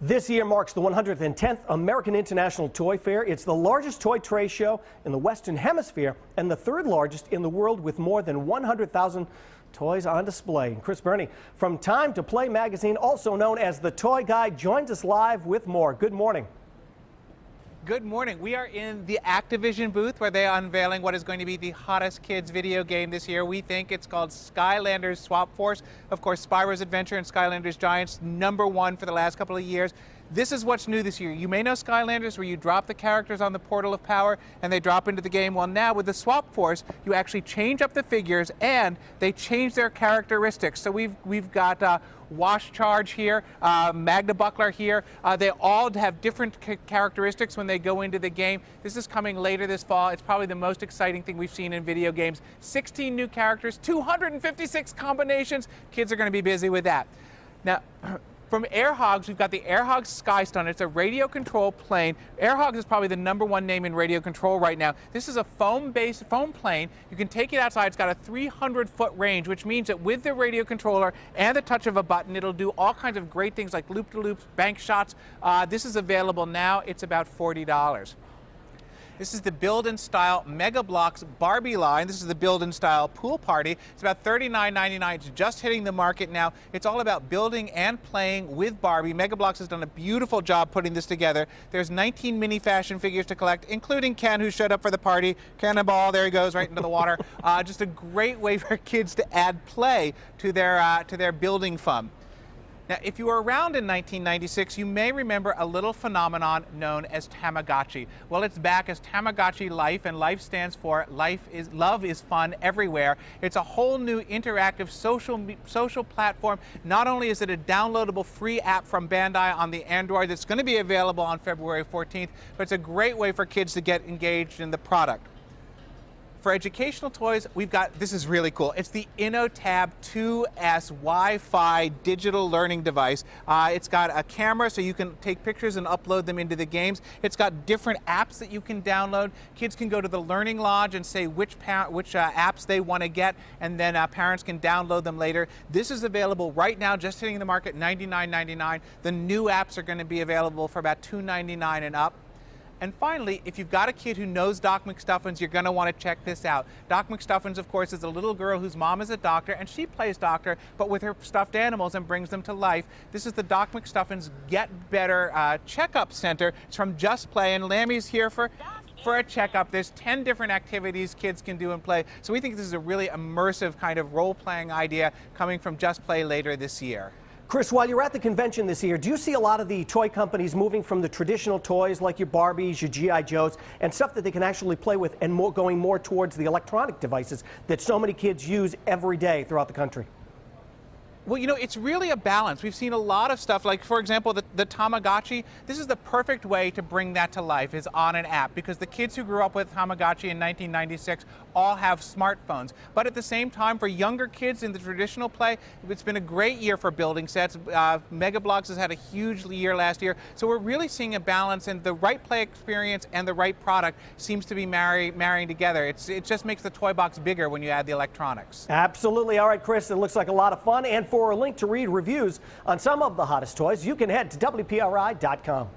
This year marks the 110th American International Toy Fair. It's the largest toy trade show in the Western Hemisphere and the third largest in the world, with more than 100,000 toys on display. Chris Burney from Time to Play magazine, also known as the Toy Guide, joins us live with more. Good morning. Good morning. We are in the Activision booth where they are unveiling what is going to be the hottest kids video game this year. We think it's called Skylanders Swap Force. Of course, Spyro's Adventure and Skylanders Giants, #1 for the last couple of years. This is what's new this year. You may know Skylanders, where you drop the characters on the Portal of Power and they drop into the game. Well, now with the Swap Force, you actually change up the figures and they change their characteristics. So we've got Wash Charge here, Magna Buckler here. They all have different characteristics when they go into the game. This is coming later this fall. It's probably the most exciting thing we've seen in video games. 16 new characters, 256 combinations. Kids are going to be busy with that. Now, from Air Hogs, we've got the Air Hogs Sky Stone. It's a radio control plane. Air Hogs is probably the #1 name in radio control right now. This is a foam plane. You can take it outside. It's got a 300-foot range, which means that with the radio controller and the touch of a button, it'll do all kinds of great things like loop-to-loops, bank shots. This is available now. It's about $40. This is the Build and Style Mega Bloks Barbie line. This is the Build and Style Pool Party. It's about $39.99. It's just hitting the market now. It's all about building and playing with Barbie. Mega Bloks has done a beautiful job putting this together. There's 19 mini fashion figures to collect, including Ken, who showed up for the party. Cannonball, there he goes, right into the water. Just a great way for kids to add play to their building fun. Now, if you were around in 1996, you may remember a little phenomenon known as Tamagotchi. Well, it's back as Tamagotchi Life, and Life stands for Love is Fun Everywhere. It's a whole new interactive social platform. Not only is it a downloadable free app from Bandai on the Android that's going to be available on February 14th, but it's a great way for kids to get engaged in the product. For educational toys, we've got, this is really cool. It's the Innotab II Wi-Fi digital learning device. It's got a camera so you can take pictures and upload them into the games. It's got different apps that you can download. Kids can go to the Learning Lodge and say which apps they want to get, and then parents can download them later. This is available right now, just hitting the market, $99.99. The new apps are going to be available for about $2.99 and up. And finally, if you've got a kid who knows Doc McStuffins, you're going to want to check this out. Doc McStuffins, of course, is a little girl whose mom is a doctor, and she plays doctor, but with her stuffed animals and brings them to life. This is the Doc McStuffins Get Better Checkup Center. It's from Just Play, and Lammy's here for a checkup. There's 10 different activities kids can do and play. So we think this is a really immersive kind of role-playing idea coming from Just Play later this year. Chris, while you're at the convention this year, do you see a lot of the toy companies moving from the traditional toys like your Barbies, your G.I. Joes, and stuff that they can actually play with, and going more towards the electronic devices that so many kids use every day throughout the country? Well, you know, it's really a balance. We've seen a lot of stuff, like, for example, the Tamagotchi. This is the perfect way to bring that to life, is on an app, because the kids who grew up with Tamagotchi in 1996 all have smartphones. But at the same time, for younger kids in the traditional play, it's been a great year for building sets. Mega Bloks has had a huge year last year. So we're really seeing a balance, and the right play experience and the right product seems to be marrying together. It just makes the toy box bigger when you add the electronics. Absolutely. All right, Chris, it looks like a lot of fun. And for a link to read reviews on some of the hottest toys, you can head to WPRI.com.